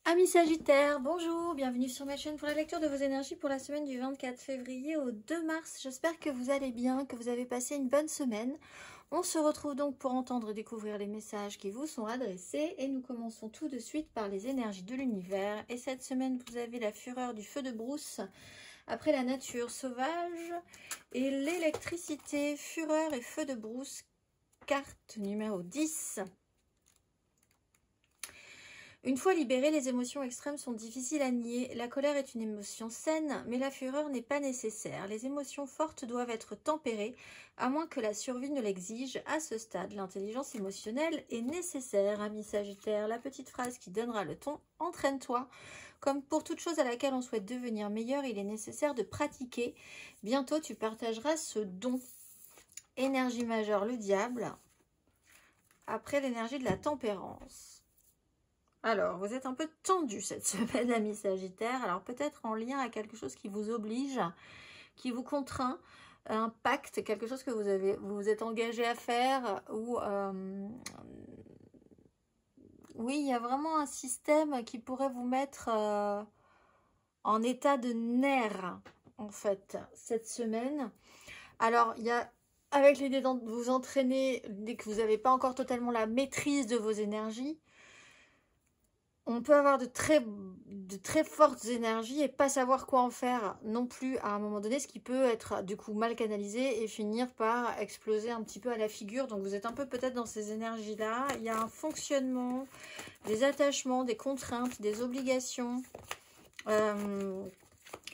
Amis Sagittaires, bonjour, bienvenue sur ma chaîne pour la lecture de vos énergies pour la semaine du 24 février au 2 mars. J'espère que vous allez bien, que vous avez passé une bonne semaine. On se retrouve donc pour entendre et découvrir les messages qui vous sont adressés et nous commençons tout de suite par les énergies de l'univers. Et cette semaine, vous avez la fureur du feu de brousse, après la nature sauvage et l'électricité, fureur et feu de brousse, carte numéro 10. Une fois libérées, les émotions extrêmes sont difficiles à nier. La colère est une émotion saine, mais la fureur n'est pas nécessaire. Les émotions fortes doivent être tempérées, à moins que la survie ne l'exige. À ce stade, l'intelligence émotionnelle est nécessaire, ami Sagittaire. La petite phrase qui donnera le ton, entraîne-toi. Comme pour toute chose à laquelle on souhaite devenir meilleur, il est nécessaire de pratiquer. Bientôt, tu partageras ce don. Énergie majeure, le diable. Après l'énergie de la tempérance. Alors, vous êtes un peu tendu cette semaine, amis Sagittaire. Alors, peut-être en lien à quelque chose qui vous oblige, qui vous contraint, un pacte, quelque chose que vous vous êtes engagé à faire. Ou oui, il y a vraiment un système qui pourrait vous mettre en état de nerfs, en fait, cette semaine. Alors, il y a, avec l'idée de vous entraîner, dès que vous n'avez pas encore totalement la maîtrise de vos énergies, on peut avoir de très fortes énergies et pas savoir quoi en faire non plus à un moment donné, ce qui peut être du coup mal canalisé et finir par exploser un petit peu à la figure. Donc vous êtes un peu peut-être dans ces énergies-là. Il y a un fonctionnement, des attachements, des contraintes, des obligations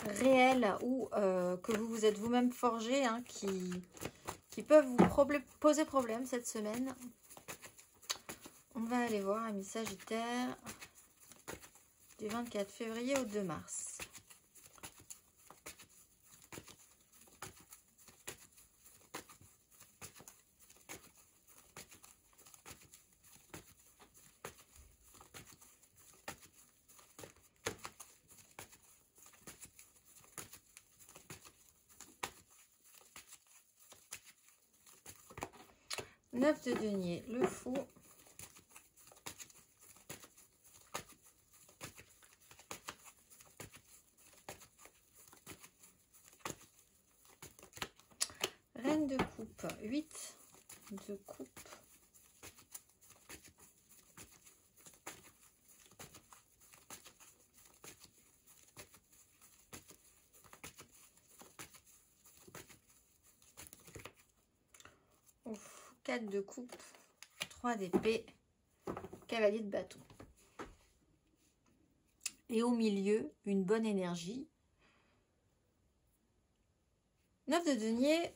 réelles ou que vous vous êtes vous-même forgé, hein, qui peuvent vous poser problème cette semaine. On va aller voir, amis Sagittaire, du 24 février au 2 mars. Neuf de denier, le fou. Reine de coupe, 8 de coupe. Ouf, 4 de coupe, 3 d'épée, cavalier de bâton. Et au milieu, une bonne énergie. 9 de denier.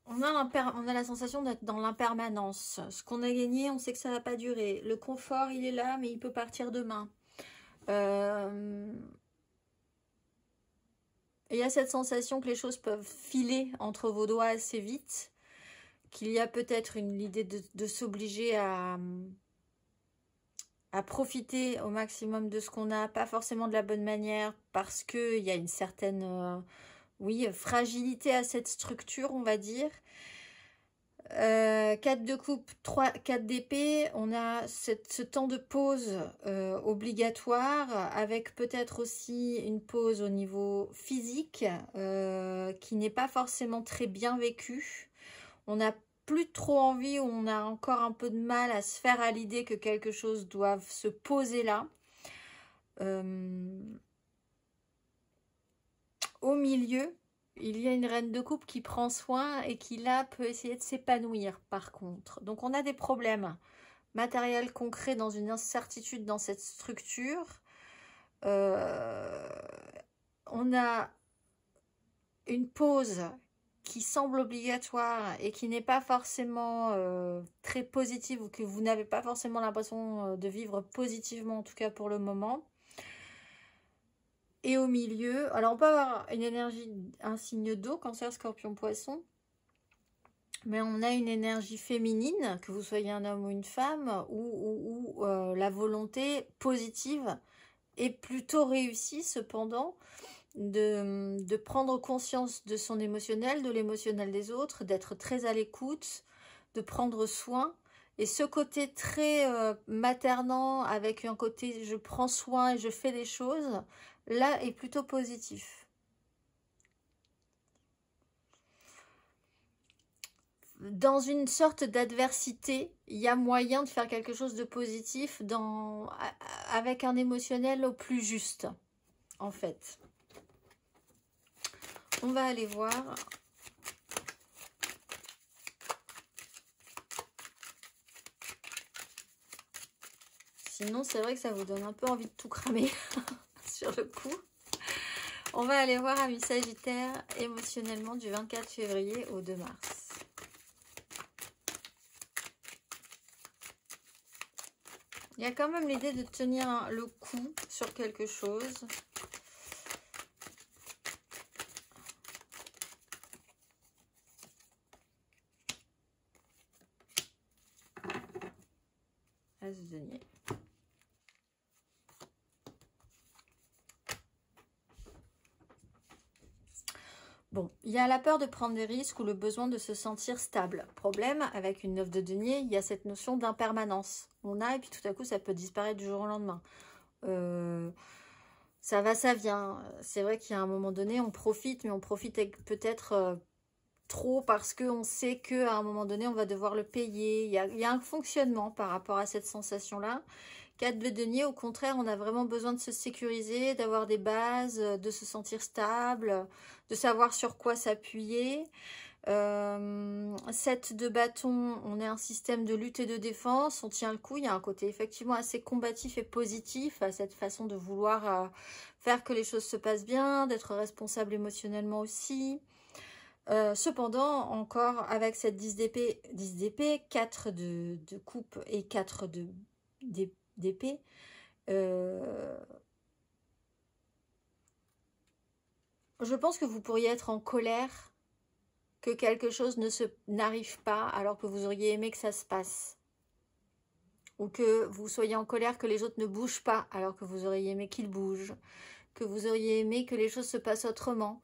On a la sensation d'être dans l'impermanence. Ce qu'on a gagné, on sait que ça ne va pas durer. Le confort, il est là, mais il peut partir demain. Il y a cette sensation que les choses peuvent filer entre vos doigts assez vite. Qu'il y a peut-être l'idée de s'obliger à profiter au maximum de ce qu'on a. Pas forcément de la bonne manière, parce qu'il y a une certaine... oui, fragilité à cette structure, on va dire. 4 de coupe, 4 d'épée, on a ce temps de pause obligatoire, avec peut-être aussi une pause au niveau physique qui n'est pas forcément très bien vécue. On n'a plus trop envie, on a encore un peu de mal à se faire à l'idée que quelque chose doive se poser là. Au milieu, il y a une reine de coupe qui prend soin et qui là peut essayer de s'épanouir par contre. Donc on a des problèmes matériels concrets dans une incertitude dans cette structure. On a une pause qui semble obligatoire et qui n'est pas forcément très positive, ou que vous n'avez pas forcément l'impression de vivre positivement, en tout cas pour le moment. Et au milieu, alors on peut avoir une énergie, un signe d'eau, Cancer, Scorpion, Poisson, mais on a une énergie féminine, que vous soyez un homme ou une femme, où la volonté positive est plutôt réussie cependant, de prendre conscience de son émotionnel, de l'émotionnel des autres, d'être très à l'écoute, de prendre soin Et ce côté très maternant, avec un côté je prends soin et je fais des choses, là est plutôt positif. Dans une sorte d'adversité, il y a moyen de faire quelque chose de positif avec un émotionnel au plus juste, en fait. On va aller voir. Sinon, c'est vrai que ça vous donne un peu envie de tout cramer sur le coup. On va aller voir Amis Sagittaire émotionnellement du 24 février au 2 mars. Il y a quand même l'idée de tenir le coup sur quelque chose. As de denier. Bon, il y a la peur de prendre des risques ou le besoin de se sentir stable. Problème, avec une 9 de denier, il y a cette notion d'impermanence. On a et puis tout à coup, ça peut disparaître du jour au lendemain. Ça va, ça vient. C'est vrai qu'il y a un moment donné, on profite, mais on profite peut-être trop parce qu'on sait qu'à un moment donné, on va devoir le payer. Il y a un fonctionnement par rapport à cette sensation-là. 4 de denier, au contraire, on a vraiment besoin de se sécuriser, d'avoir des bases, de se sentir stable, de savoir sur quoi s'appuyer. 7 de bâton, on est un système de lutte et de défense, on tient le coup. Il y a un côté effectivement assez combatif et positif à cette façon de vouloir faire que les choses se passent bien, d'être responsable émotionnellement aussi. Cependant, encore avec cette 10 d'épée, 4 de coupe et 4 d'épée, je pense que vous pourriez être en colère que quelque chose n'arrive pas alors que vous auriez aimé que ça se passe. Ou que vous soyez en colère que les autres ne bougent pas alors que vous auriez aimé qu'ils bougent. Que vous auriez aimé que les choses se passent autrement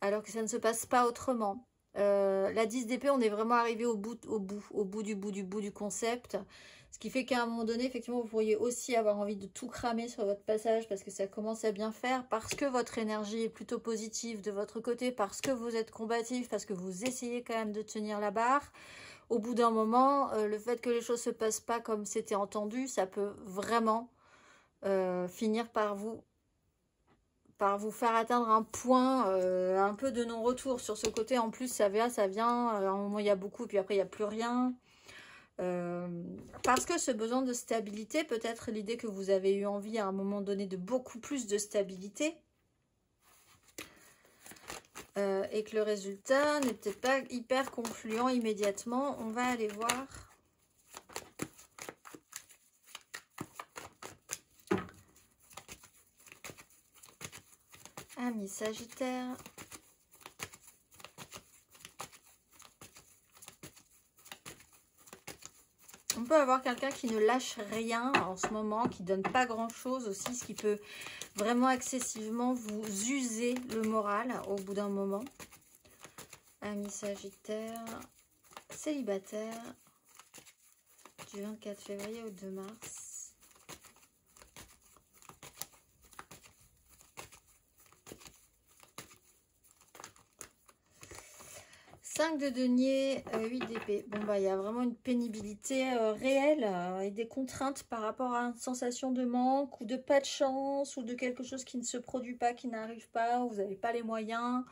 alors que ça ne se passe pas autrement. La 10 d'épée, on est vraiment arrivé au bout du concept. Ce qui fait qu'à un moment donné, effectivement, vous pourriez aussi avoir envie de tout cramer sur votre passage parce que ça commence à bien faire, parce que votre énergie est plutôt positive de votre côté, parce que vous êtes combatif, parce que vous essayez quand même de tenir la barre. Au bout d'un moment, le fait que les choses ne se passent pas comme c'était entendu, ça peut vraiment finir par vous faire atteindre un point un peu de non-retour. Sur ce côté, en plus, ça vient, à un moment, il y a beaucoup, puis après, il n'y a plus rien. Parce que ce besoin de stabilité, peut-être l'idée que vous avez eu envie à un moment donné de beaucoup plus de stabilité, et que le résultat n'est peut-être pas hyper confluent immédiatement. On va aller voir. Amis Sagittaire. On peut avoir quelqu'un qui ne lâche rien en ce moment, qui donne pas grand-chose aussi, ce qui peut vraiment excessivement vous user le moral au bout d'un moment. Amis Sagittaire, célibataire, du 24 février au 2 mars. De denier, 8 d'épée. Bon, bah, il y a vraiment une pénibilité réelle et des contraintes par rapport à une sensation de manque ou de pas de chance ou de quelque chose qui ne se produit pas, qui n'arrive pas, où vous n'avez pas les moyens.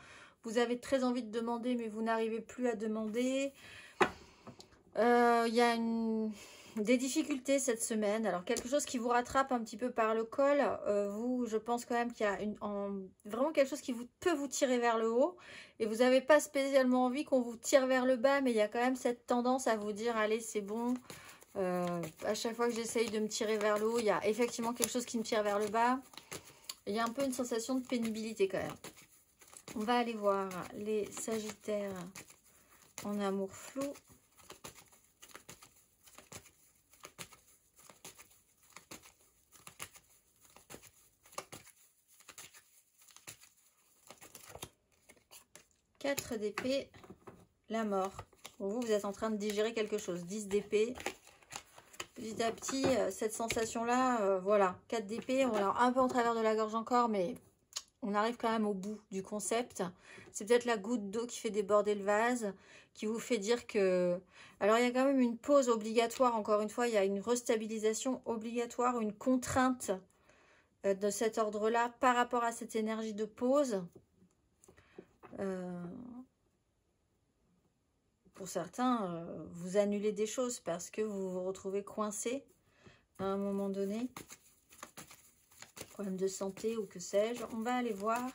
Vous avez très envie de demander, mais vous n'arrivez plus à demander. Il y a des difficultés cette semaine. Alors, quelque chose qui vous rattrape un petit peu par le col. Je pense quand même qu'il y a vraiment quelque chose qui peut vous tirer vers le haut. Et vous n'avez pas spécialement envie qu'on vous tire vers le bas, mais il y a quand même cette tendance à vous dire, allez, c'est bon. À chaque fois que j'essaye de me tirer vers le haut, il y a effectivement quelque chose qui me tire vers le bas. Il y a un peu une sensation de pénibilité quand même. On va aller voir les Sagittaires en amour flou. Quatre d'épée, la mort. Bon, vous êtes en train de digérer quelque chose. 10 d'épée, Petit à petit, cette sensation-là, voilà, 4 d'épée, on l'a un peu en travers de la gorge encore, mais on arrive quand même au bout du concept. C'est peut-être la goutte d'eau qui fait déborder le vase, qui vous fait dire que... Alors, il y a quand même une pause obligatoire, encore une fois, il y a une restabilisation obligatoire, une contrainte de cet ordre-là par rapport à cette énergie de pause. Pour certains, vous annulez des choses parce que vous vous retrouvez coincé à un moment donné. Problème de santé ou que sais-je. On va aller voir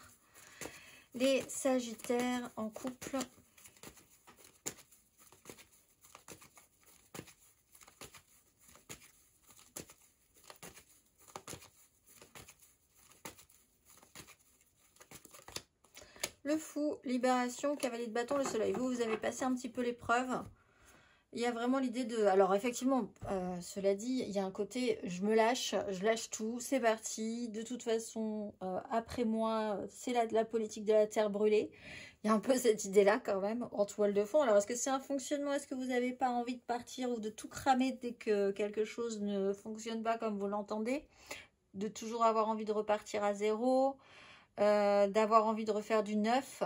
les Sagittaires en couple. Le Fou, Libération, Cavalier de bâton, le Soleil. Vous avez passé un petit peu l'épreuve. Il y a vraiment l'idée de... Alors effectivement, cela dit, il y a un côté, je me lâche, je lâche tout, c'est parti. De toute façon, après moi, c'est la politique de la terre brûlée. Il y a un peu cette idée-là quand même, en toile de fond. Alors est-ce que c'est un fonctionnement? Est-ce que vous n'avez pas envie de partir ou de tout cramer dès que quelque chose ne fonctionne pas comme vous l'entendez? De toujours avoir envie de repartir à zéro, d'avoir envie de refaire du neuf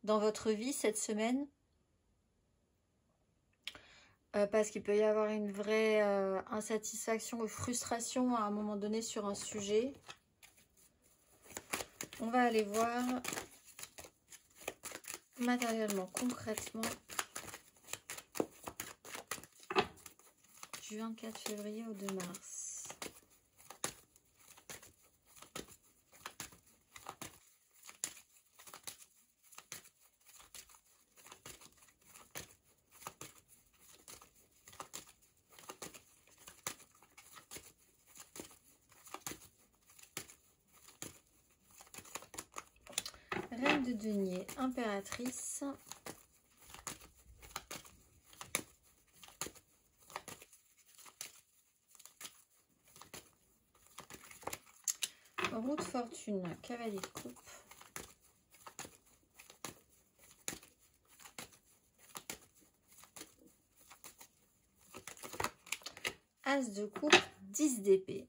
dans votre vie cette semaine? Parce qu'il peut y avoir une vraie insatisfaction ou frustration à un moment donné sur un sujet. On va aller voir matériellement, concrètement, du 24 février au 2 mars. Reine de denier, impératrice. Roue de fortune, cavalier de coupe. As de coupe, 10 d'épée.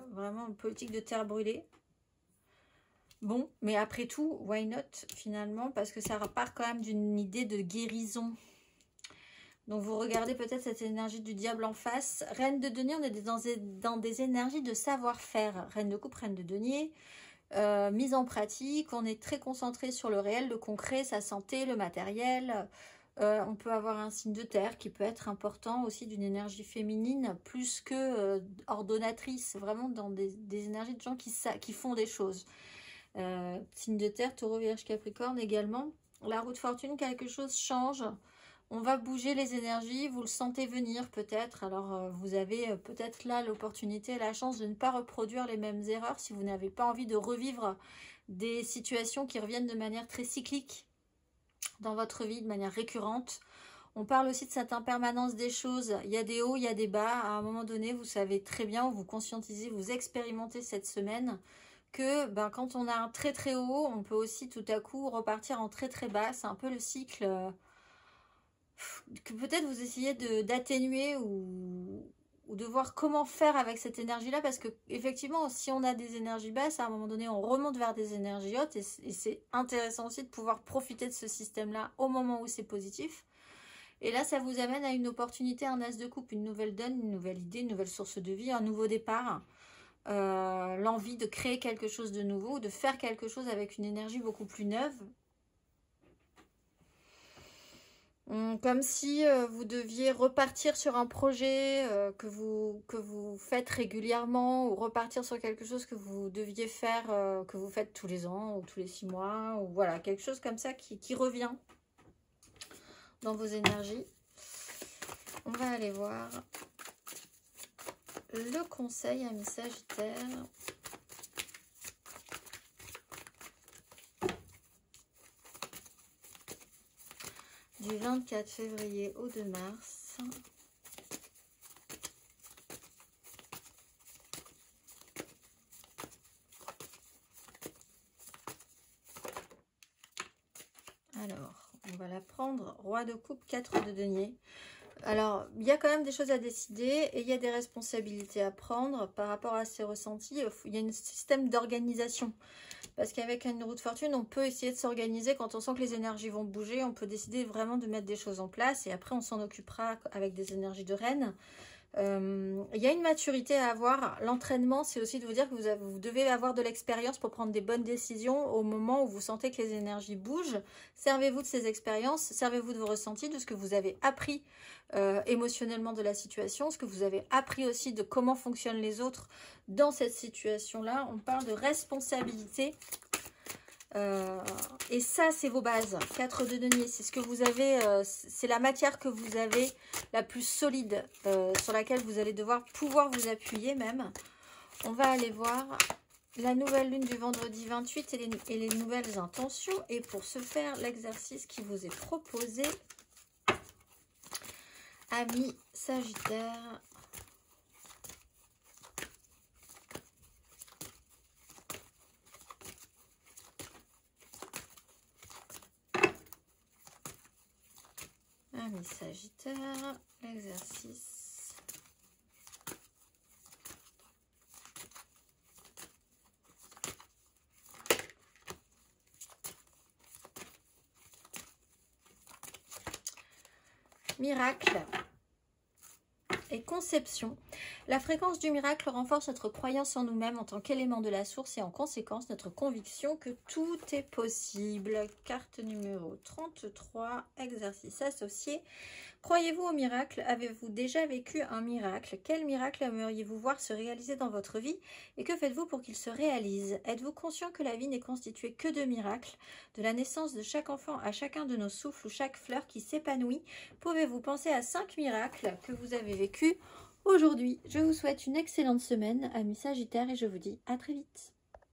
Vraiment une politique de terre brûlée. Bon, mais après tout, why not finalement? Parce que ça repart quand même d'une idée de guérison. Donc vous regardez peut-être cette énergie du diable en face. Reine de denier, on est dans des énergies de savoir-faire. Reine de coupe, reine de denier. Mise en pratique, on est très concentré sur le réel, le concret, sa santé, le matériel. On peut avoir un signe de terre qui peut être important aussi, d'une énergie féminine plus que ordonnatrice, vraiment dans des énergies de gens qui font des choses. Signe de terre, taureau, vierge, capricorne également. La roue de fortune, quelque chose change. On va bouger les énergies, vous le sentez venir peut-être. Alors vous avez peut-être là l'opportunité et la chance de ne pas reproduire les mêmes erreurs si vous n'avez pas envie de revivre des situations qui reviennent de manière très cyclique dans votre vie, de manière récurrente. On parle aussi de cette impermanence des choses. Il y a des hauts, il y a des bas. À un moment donné, vous savez très bien, vous conscientisez, vous expérimentez cette semaine que quand on a un très très haut, on peut aussi tout à coup repartir en très très bas. C'est un peu le cycle que peut-être vous essayez d'atténuer ou de voir comment faire avec cette énergie-là, parce que effectivement, si on a des énergies basses, à un moment donné, on remonte vers des énergies hautes, et c'est intéressant aussi de pouvoir profiter de ce système-là au moment où c'est positif. Et là, ça vous amène à une opportunité, un as de coupe, une nouvelle donne, une nouvelle idée, une nouvelle source de vie, un nouveau départ. L'envie de créer quelque chose de nouveau, de faire quelque chose avec une énergie beaucoup plus neuve. Comme si vous deviez repartir sur un projet que vous faites régulièrement, ou repartir sur quelque chose que vous deviez faire, que vous faites tous les ans ou tous les 6 mois, ou voilà, quelque chose comme ça qui revient dans vos énergies. On va aller voir le conseil à mes Sagittaires. Du 24 février au 2 mars. Alors, on va la prendre. Roi de coupe, 4 de denier. Alors, il y a quand même des choses à décider et il y a des responsabilités à prendre par rapport à ces ressentis. Il y a un système d'organisation. Parce qu'avec une roue de fortune, on peut essayer de s'organiser quand on sent que les énergies vont bouger. On peut décider vraiment de mettre des choses en place et après, on s'en occupera avec des énergies de reine. Il y a une maturité à avoir. L'entraînement, c'est aussi de vous dire que vous devez avoir de l'expérience pour prendre des bonnes décisions au moment où vous sentez que les énergies bougent. Servez-vous de ces expériences, servez-vous de vos ressentis, de ce que vous avez appris émotionnellement de la situation, ce que vous avez appris aussi de comment fonctionnent les autres dans cette situation-là. On parle de responsabilité. Et ça, c'est vos bases. 4 de denier, c'est ce que vous avez, c'est la matière que vous avez la plus solide, sur laquelle vous allez devoir pouvoir vous appuyer même. On va aller voir la nouvelle lune du vendredi 28 et les nouvelles intentions. Et pour ce faire, l'exercice qui vous est proposé, amis Sagittaire. Amis Sagittaire, l'exercice. Miracle et conception. La fréquence du miracle renforce notre croyance en nous-mêmes en tant qu'élément de la source et en conséquence notre conviction que tout est possible. Carte numéro 33, exercice associé. Croyez-vous au miracle? Avez-vous déjà vécu un miracle? Quel miracle aimeriez-vous voir se réaliser dans votre vie? Et que faites-vous pour qu'il se réalise? Êtes-vous conscient que la vie n'est constituée que de miracles? De la naissance de chaque enfant à chacun de nos souffles ou chaque fleur qui s'épanouit, pouvez-vous penser à 5 miracles que vous avez vécus aujourd'hui? Je vous souhaite une excellente semaine, amis Sagittaires, et je vous dis à très vite.